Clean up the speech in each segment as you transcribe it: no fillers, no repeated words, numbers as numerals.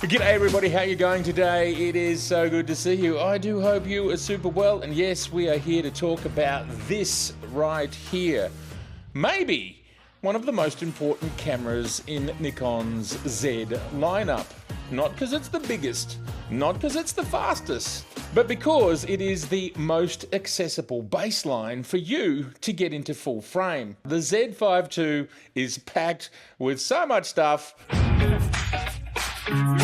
G'day everybody, how you going today? It is so good to see you. I do hope you are super well, and yes, we are here to talk about this right here. Maybe one of the most important cameras in Nikon's Z lineup. Not because it's the biggest, not because it's the fastest, but because it is the most accessible baseline for you to get into full frame. The Z5II is packed with so much stuff. Now,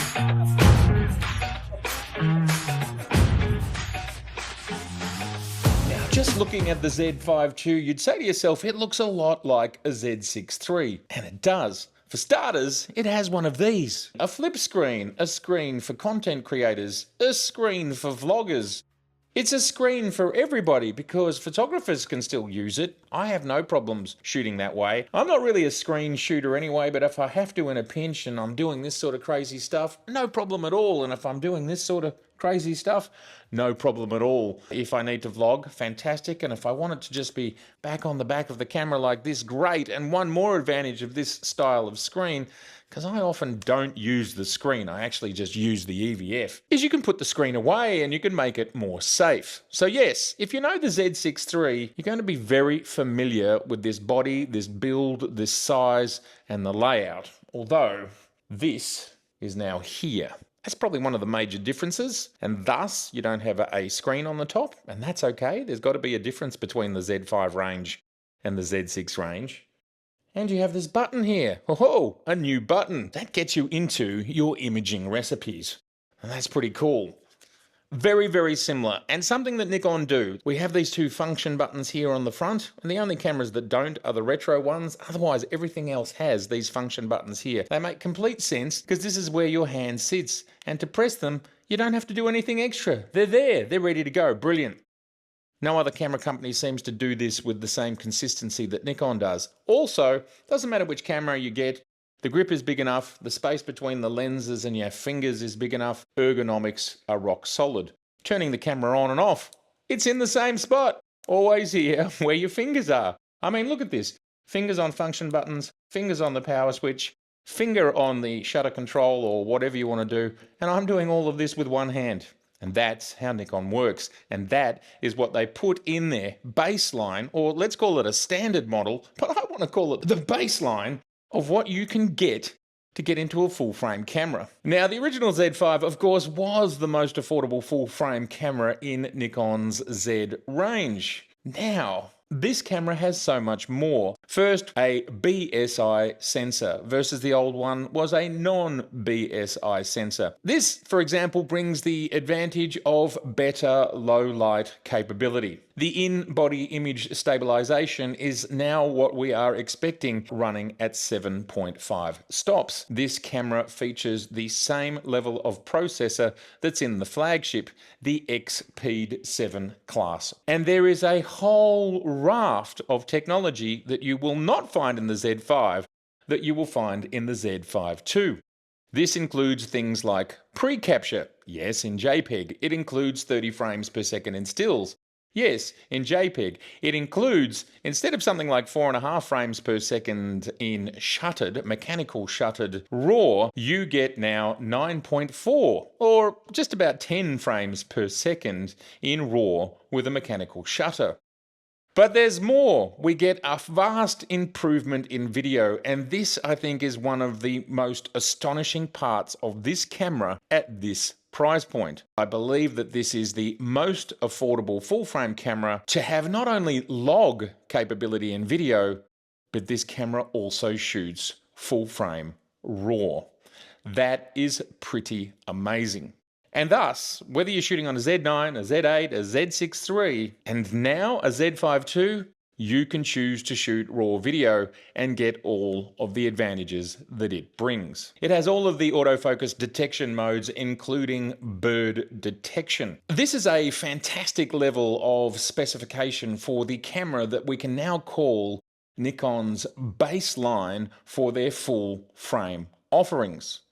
just looking at the Z5II, you'd say to yourself, it looks a lot like a Z6III, and it does. For starters, it has one of these. A flip screen, a screen for content creators, a screen for vloggers. It's a screen for everybody because photographers can still use it. I have no problems shooting that way. I'm not really a screen shooter anyway, but if I have to in a pinch and I'm doing this sort of crazy stuff, no problem at all. And if I'm doing this sort of crazy stuff, no problem at all. If I need to vlog, fantastic. And if I want it to just be back on the back of the camera like this, great. And one more advantage of this style of screen, because I often don't use the screen, I actually just use the EVF, is you can put the screen away and you can make it more safe. So yes, if you know the Z6III, you're going to be very familiar with this body, this build, this size, and the layout. Although this is now here. That's probably one of the major differences, and thus you don't have a screen on the top, and that's okay. There's got to be a difference between the Z5 range and the Z6 range. And you have this button here. Oh, a new button. That gets you into your imaging recipes. And that's pretty cool. Very, very similar. And something that Nikon do. We have these two function buttons here on the front, and the only cameras that don't are the retro ones. Otherwise, everything else has these function buttons here. They make complete sense because this is where your hand sits. And to press them, you don't have to do anything extra. They're there. They're ready to go. Brilliant. No other camera company seems to do this with the same consistency that Nikon does. Also, doesn't matter which camera you get, the grip is big enough, the space between the lenses and your fingers is big enough, ergonomics are rock solid. Turning the camera on and off, it's in the same spot, always here where your fingers are. I mean, look at this. Fingers on function buttons, fingers on the power switch, finger on the shutter control or whatever you want to do, and I'm doing all of this with one hand. And that's how Nikon works. And that is what they put in their baseline, or let's call it a standard model, but I want to call it the baseline of what you can get to get into a full frame camera. Now, the original Z5, of course, was the most affordable full frame camera in Nikon's Z range. Now, this camera has so much more. First, a BSI sensor versus the old one was a non-BSI sensor. This, for example, brings the advantage of better low light capability. The in-body image stabilization is now what we are expecting, running at 7.5 stops. This camera features the same level of processor that's in the flagship, the Expeed 7 class. And there is a whole raft of technology that you will not find in the Z5 that you will find in the Z5II. This includes things like pre-capture. Yes, in JPEG. It includes 30 frames per second in stills. Yes, in JPEG. It includes, instead of something like 4.5 frames per second in shuttered, mechanical shuttered RAW, you get now 9.4, or just about 10 frames per second in RAW with a mechanical shutter. But there's more. We get a vast improvement in video, and this, I think, is one of the most astonishing parts of this camera at this price point. I believe that this is the most affordable full-frame camera to have not only log capability in video, but this camera also shoots full-frame RAW. That is pretty amazing. And thus, whether you're shooting on a Z9, a Z8, a Z6III, and now a Z5II, you can choose to shoot RAW video and get all of the advantages that it brings. It has all of the autofocus detection modes, including bird detection. This is a fantastic level of specification for the camera that we can now call Nikon's baseline for their full frame offerings.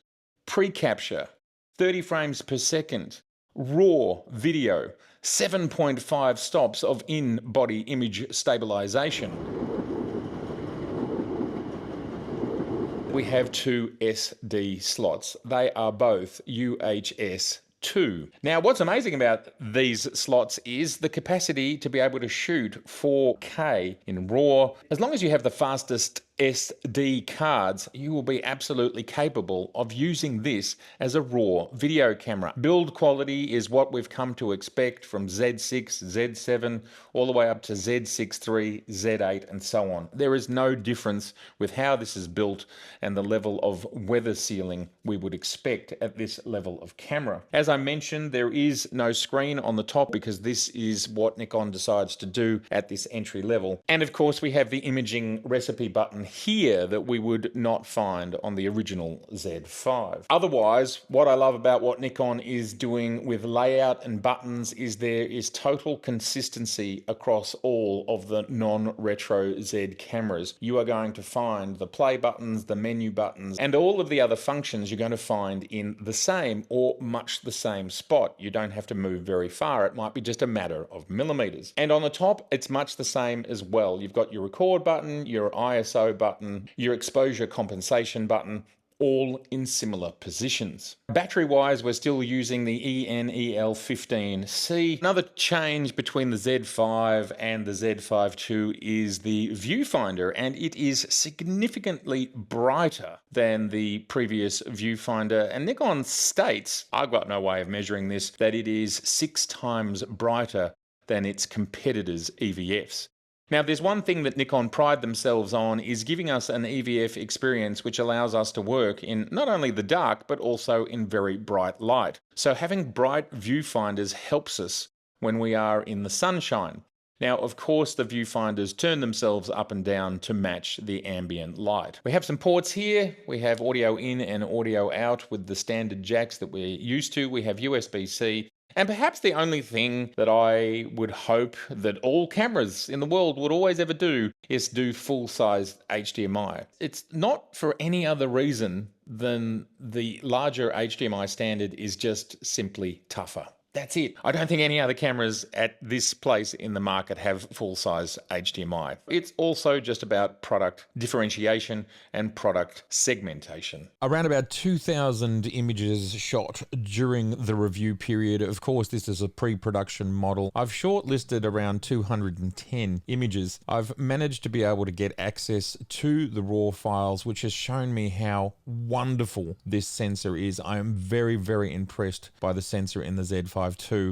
Pre-capture, 30 frames per second, RAW video, 7.5 stops of in-body image stabilization. we have two SD slots. They are both UHS 2. Now, what's amazing about these slots is the capacity to be able to shoot 4K in RAW. As long as you have the fastest SD cards, you will be absolutely capable of using this as a RAW video camera. Build quality is what we've come to expect from Z6, Z7, all the way up to Z6III, Z8, and so on. There is no difference with how this is built and the level of weather sealing we would expect at this level of camera. As I mentioned, there is no screen on the top because this is what Nikon decides to do at this entry level. And of course, we have the imaging recipe button here that we would not find on the original Z5. Otherwise, what I love about what Nikon is doing with layout and buttons is there is total consistency across all of the non-retro Z cameras. You are going to find the play buttons, the menu buttons, and all of the other functions you're going to find in the same or much the same spot. You don't have to move very far. It might be just a matter of millimeters. And on the top, it's much the same as well. You've got your record button, your ISO button, your exposure compensation button, all in similar positions. Battery-wise, we're still using the ENEL15C. Another change between the Z5 and the Z5II is the viewfinder, and it is significantly brighter than the previous viewfinder. And Nikon states, I've got no way of measuring this, that it is 6 times brighter than its competitors' EVFs. Now, there's one thing that Nikon pride themselves on is giving us an EVF experience which allows us to work in not only the dark, but also in very bright light. So having bright viewfinders helps us when we are in the sunshine. Now, of course, the viewfinders turn themselves up and down to match the ambient light. We have some ports here. We have audio in and audio out with the standard jacks that we're used to. We have USB-C. And perhaps the only thing that I would hope that all cameras in the world would always ever do is do full-size HDMI. It's not for any other reason than the larger HDMI standard is just simply tougher. That's it. I don't think any other cameras at this place in the market have full-size HDMI. It's also just about product differentiation and product segmentation. Around about 2,000 images shot during the review period. Of course, this is a pre-production model. I've shortlisted around 210 images. I've managed to be able to get access to the raw files, which has shown me how wonderful this sensor is. I am very, very impressed by the sensor in the Z5II.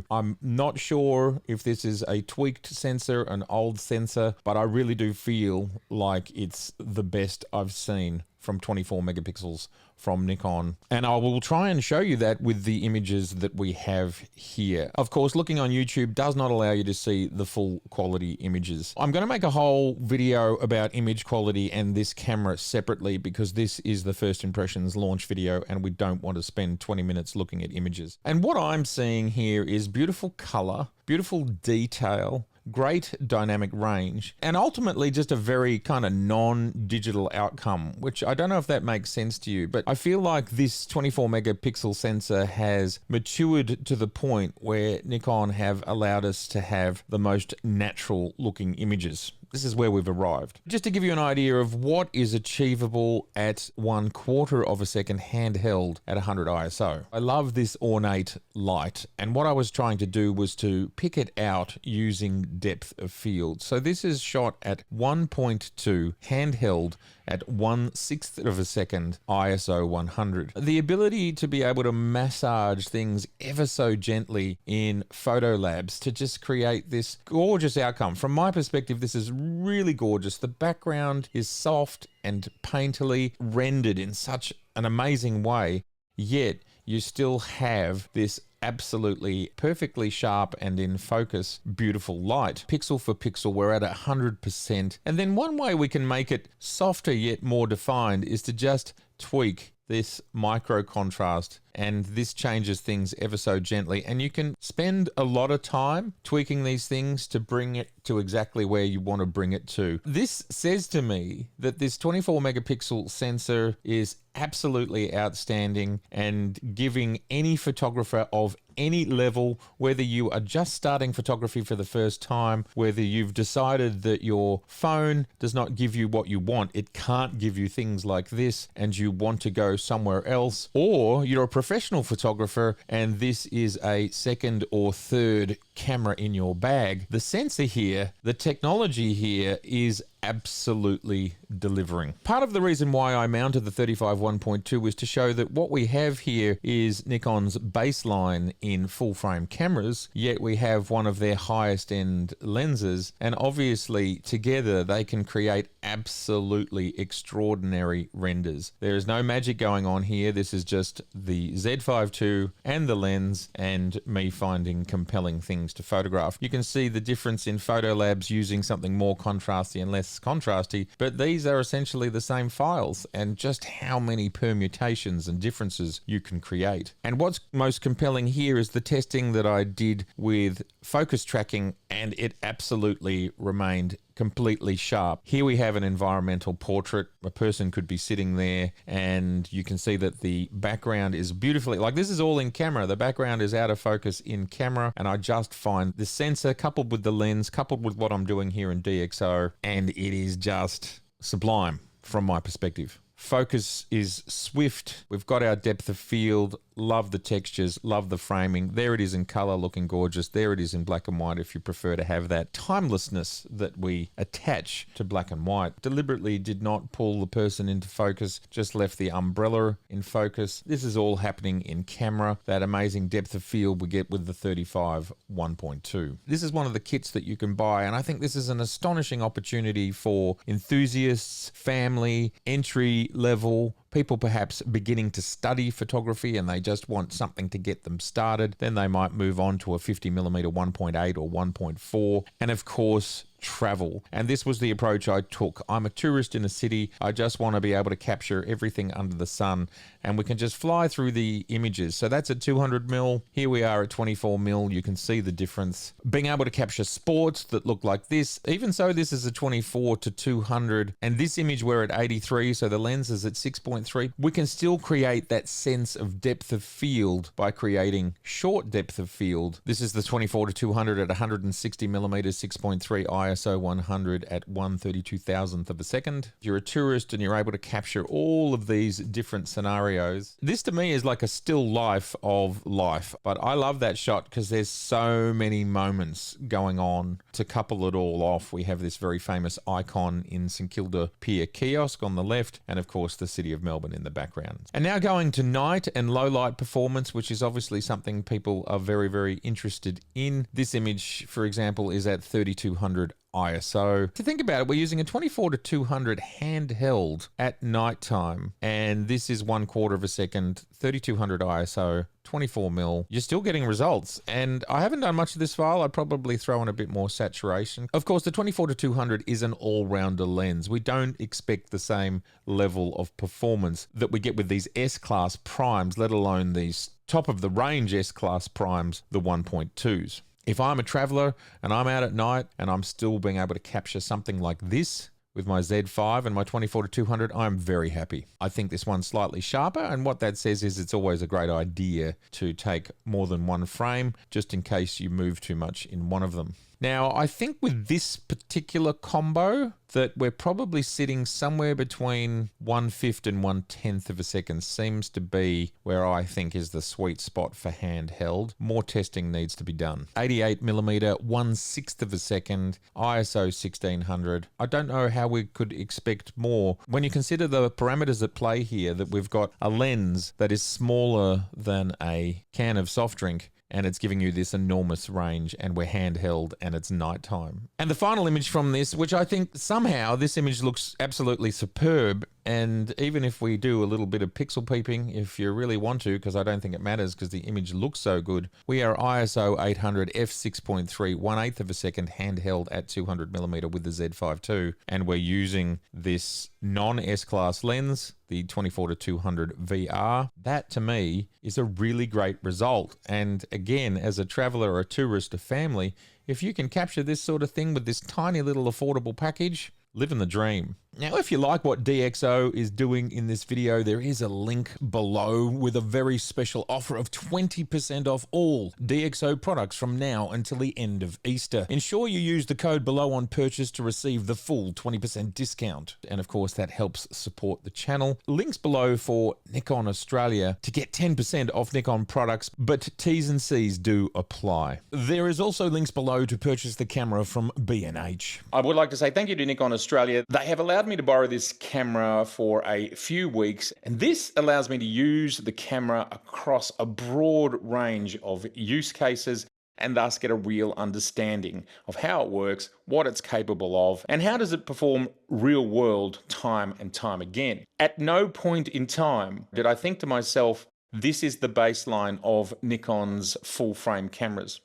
I'm not sure if this is a tweaked sensor, an old sensor, but I really do feel like it's the best I've seen from 24 megapixels from Nikon. And I will try and show you that with the images that we have here. Of course, looking on YouTube does not allow you to see the full quality images. I'm going to make a whole video about image quality and this camera separately because this is the first impressions launch video and we don't want to spend 20 minutes looking at images. And what I'm seeing here is beautiful color, beautiful detail, great dynamic range, and ultimately just a very kind of non-digital outcome, which I don't know if that makes sense to you, but I feel like this 24 megapixel sensor has matured to the point where Nikon have allowed us to have the most natural looking images. This is where we've arrived. Just to give you an idea of what is achievable at 1/4 of a second handheld at 100 ISO. I love this ornate light, and what I was trying to do was to pick it out using depth of field. So this is shot at 1.2 handheld at 1/6 of a second ISO 100. The ability to be able to massage things ever so gently in Photolabs to just create this gorgeous outcome. From my perspective, this is really gorgeous. The background is soft and painterly rendered in such an amazing way, yet you still have this absolutely perfectly sharp and in focus beautiful light. Pixel for pixel, we're at 100%. And then one way we can make it softer yet more defined is to just tweak this micro contrast and this changes things ever so gently, and you can spend a lot of time tweaking these things to bring it to exactly where you want to bring it to. This says to me that this 24 megapixel sensor is absolutely outstanding and giving any photographer of any level, whether you are just starting photography for the first time, whether you've decided that your phone does not give you what you want, it can't give you things like this, and you want to go somewhere else, or you're a professional photographer and this is a second or third camera in your bag. The sensor here, the technology here is absolutely delivering. Part of the reason why I mounted the 35 1.2 was to show that what we have here is Nikon's baseline in full frame cameras, yet we have one of their highest end lenses, and obviously together they can create absolutely extraordinary renders. There is no magic going on here. This is just the Z5II and the lens and me finding compelling things to photograph. You can see the difference in Photolabs using something more contrasty and less contrasty, but these are essentially the same files, and just how many permutations and differences you can create. And what's most compelling here is the testing that I did with focus tracking, and it absolutely remained completely sharp. Here we have an environmental portrait. A person could be sitting there and you can see that the background is beautifully, like this is all in camera. The background is out of focus in camera, and I just find the sensor coupled with the lens, coupled with what I'm doing here in DXO, and it is just sublime from my perspective. Focus is swift. We've got our depth of field. Love the textures, love the framing. There it is in color, looking gorgeous. There it is in black and white if you prefer to have that timelessness that we attach to black and white. Deliberately did not pull the person into focus, just left the umbrella in focus. This is all happening in camera. That amazing depth of field we get with the 35 1.2. This is one of the kits that you can buy, and I think this is an astonishing opportunity for enthusiasts, family, entry level, people perhaps beginning to study photography and they just want something to get them started. Then they might move on to a 50mm 1.8 or 1.4, and of course travel. And this was the approach I took. I'm a tourist in a city. I just want to be able to capture everything under the sun, and we can just fly through the images. So that's at 200mm. Here we are at 24mm. You can see the difference. Being able to capture sports that look like this. Even so, this is a 24 to 200, and this image we're at 83, so the lens is at 6.3. We can still create that sense of depth of field by creating short depth of field. This is the 24 to 200 at 160mm, 6.3 ISO 100 at 1/32,000th of a second. If you're a tourist and you're able to capture all of these different scenarios, this to me is like a still life of life. But I love that shot because there's so many moments going on. To couple it all off, we have this very famous icon in St Kilda Pier kiosk on the left, and of course the city of Melbourne in the background. And now going to night and low light performance, which is obviously something people are very, very interested in. This image, for example, is at 3200 ISO. To think about it, we're using a 24 to 200 handheld at nighttime, and this is 1/4 of a second, 3200 ISO, 24mm. You're still getting results, and I haven't done much of this file. I'd probably throw in a bit more saturation. Of course, the 24 to 200 is an all-rounder lens. We don't expect the same level of performance that we get with these S-class primes, let alone these top-of-the-range S-class primes, the 1.2s. If I'm a traveler and I'm out at night and I'm still being able to capture something like this with my Z5 and my 24 to 200, I'm very happy. I think this one's slightly sharper, and what that says is it's always a great idea to take more than one frame just in case you move too much in one of them. Now, I think with this particular combo that we're probably sitting somewhere between 1/5 and 1/10 of a second seems to be where I think is the sweet spot for handheld. More testing needs to be done. 88mm, 1/6 of a second, ISO 1600. I don't know how we could expect more when you consider the parameters at play here, that we've got a lens that is smaller than a can of soft drink, and it's giving you this enormous range, and we're handheld and it's nighttime. And the final image from this, which I think somehow this image looks absolutely superb, And even if we do a little bit of pixel peeping, if you really want to, because I don't think it matters because the image looks so good, we are ISO 800 f6.3 1/8 of a second handheld at 200mm with the Z5II, and we're using this non-S-class lens, the 24-200 VR. That to me is a really great result. And again, as a traveler, a tourist, a family, if you can capture this sort of thing with this tiny little affordable package, living the dream. Now, if you like what DXO is doing in this video, there is a link below with a very special offer of 20% off all DXO products from now until the end of Easter. Ensure you use the code below on purchase to receive the full 20% discount. And of course, that helps support the channel. Links below for Nikon Australia to get 10% off Nikon products, but T's and C's do apply. There is also links below to purchase the camera from B&H. I would like to say thank you to Nikon Australia. They have allowed me to borrow this camera for a few weeks, and this allows me to use the camera across a broad range of use cases and thus get a real understanding of how it works, what it's capable of, and how does it perform real world time and time again. At no point in time did I think to myself, this is the baseline of Nikon's full frame cameras.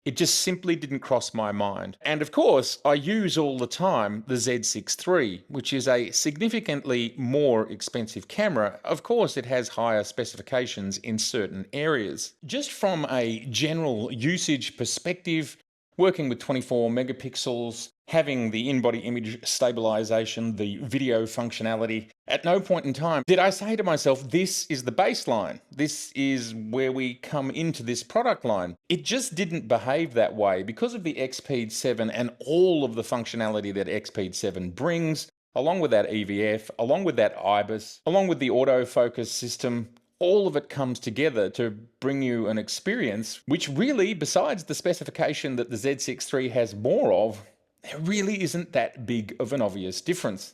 It just simply didn't cross my mind. And of course, I use all the time the Z6III, which is a significantly more expensive camera. Of course, it has higher specifications in certain areas. Just from a general usage perspective, working with 24 megapixels, having the in-body image stabilization, the video functionality, at no point in time did I say to myself, this is the baseline. This is where we come into this product line. It just didn't behave that way because of the Expeed 7 and all of the functionality that Expeed 7 brings, along with that EVF, along with that IBIS, along with the autofocus system. All of it comes together to bring you an experience which really, besides the specification that the Z6III has more of, there really isn't that big of an obvious difference.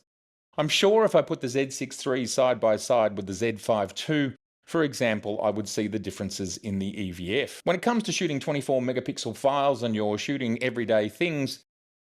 I'm sure if I put the Z6III side by side with the Z5II, for example, I would see the differences in the EVF. When it comes to shooting 24 megapixel files and you're shooting everyday things,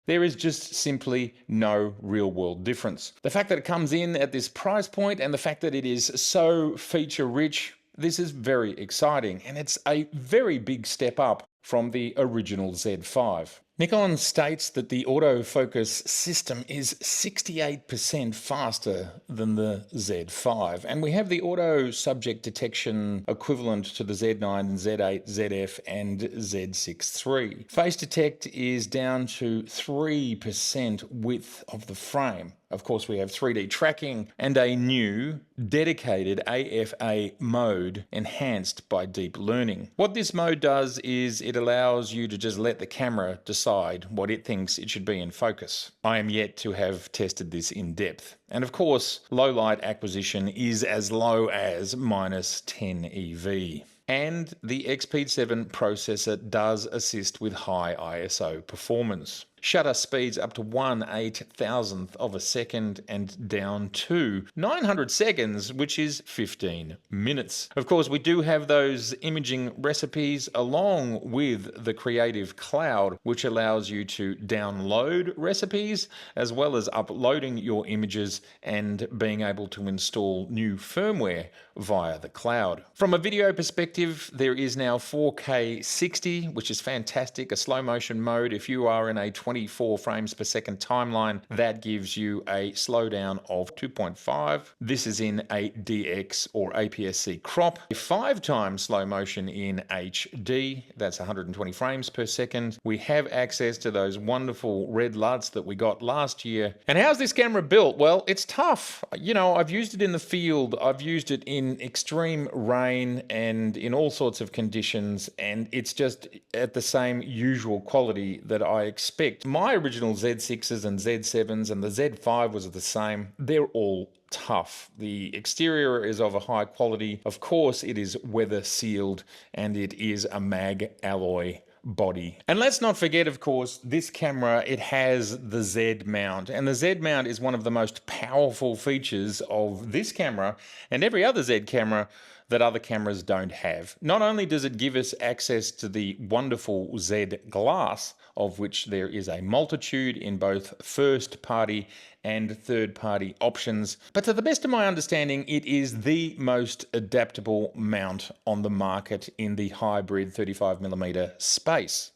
there is just simply no real world difference. The fact that it comes in at this price point and the fact that it is so feature rich, this is very exciting, and it's a very big step up from the original Z5. Nikon states that the autofocus system is 68% faster than the Z5, and we have the auto subject detection equivalent to the Z9 and Z8, ZF and Z6III. Face detect is down to 3% width of the frame. Of course, we have 3D tracking and a new dedicated AFA mode enhanced by deep learning. What this mode does is it allows you to just let the camera decide what it thinks it should be in focus. I am yet to have tested this in depth. And of course, low light acquisition is as low as -10 EV. And the Expeed 7 processor does assist with high ISO performance. Shutter speeds up to 1/8000th of a second and down to 900 seconds, which is 15 minutes. Of course, we do have those imaging recipes along with the Creative Cloud, which allows you to download recipes as well as uploading your images and being able to install new firmware via the cloud. From a video perspective, there is now 4K 60, which is fantastic, a slow motion mode. If you are in a 24 frames per second timeline, that gives you a slowdown of 2.5. This is in a DX or APS-C crop. 5 times slow motion in HD, that's 120 frames per second. We have access to those wonderful red LUTs that we got last year. And how's this camera built? Well, it's tough. You know, I've used it in the field, I've used it in extreme rain and in all sorts of conditions, and it's just at the same usual quality that I expect. My original Z6s and Z7s and the Z5 was the same. They're all tough. The exterior is of a high quality. Of course, it is weather sealed and it is a mag alloy body. And let's not forget, of course, this camera, it has the Z mount, and the Z mount is one of the most powerful features of this camera and every other Z camera that other cameras don't have. Not only does it give us access to the wonderful Z glass, of which there is a multitude in both first-party and third-party options, but to the best of my understanding, it is the most adaptable mount on the market in the hybrid 35mm space.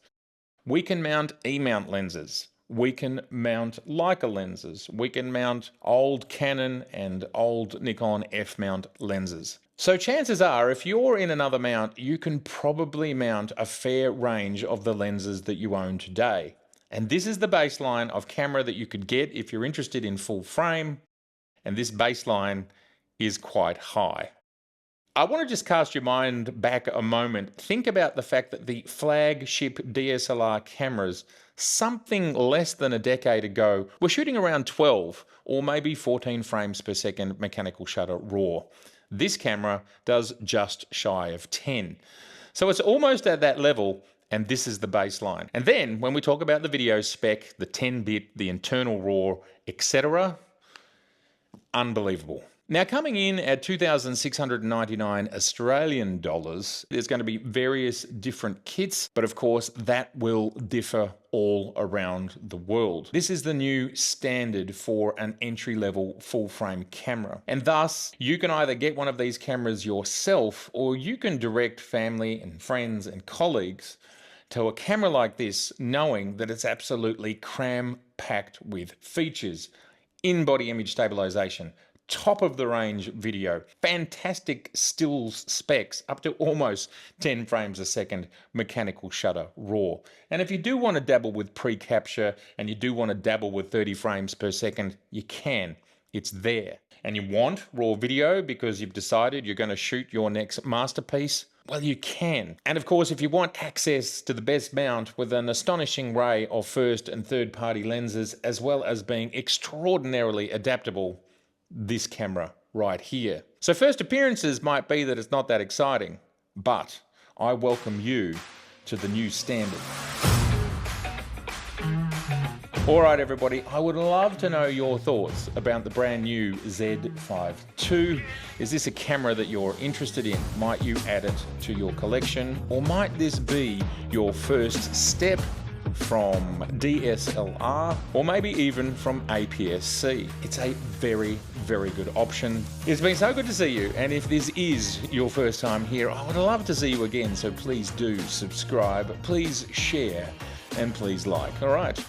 We can mount E-mount lenses. We can mount Leica lenses. We can mount old Canon and old Nikon F-mount lenses. So chances are, if you're in another mount, you can probably mount a fair range of the lenses that you own today. And this is the baseline of camera that you could get if you're interested in full frame. And this baseline is quite high. I want to just cast your mind back a moment. Think about the fact that the flagship DSLR cameras, something less than a decade ago, were shooting around 12 or maybe 14 frames per second mechanical shutter RAW. This camera does just shy of 10. So it's almost at that level, and this is the baseline. And then when we talk about the video spec, the 10-bit, the internal RAW, etc., unbelievable. Now, coming in at 2,699 Australian dollars, there's going to be various different kits, but of course that will differ all around the world. This is the new standard for an entry-level full-frame camera. And thus, you can either get one of these cameras yourself, or you can direct family and friends and colleagues to a camera like this, knowing that it's absolutely cram-packed with features, in-body image stabilization, top of the range video, fantastic stills specs, up to almost 10 frames a second mechanical shutter RAW. And if you do want to dabble with pre-capture and you do want to dabble with 30 frames per second, you can. It's there. And you want RAW video because you've decided you're going to shoot your next masterpiece? Well, you can. And of course, if you want access to the best mount with an astonishing array of first and third party lenses, as well as being extraordinarily adaptable, this camera right here. So first appearances might be that it's not that exciting, but I welcome you to the new standard. All right, everybody, I would love to know your thoughts about the brand new Z5II. Is this a camera that you're interested in? Might you add it to your collection? Or might this be your first step from DSLR, or maybe even from APS-C? It's a very, very good option. It's been so good to see you, and if this is your first time here, I would love to see you again, so please do subscribe, please share, and please like. All right,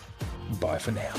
bye for now.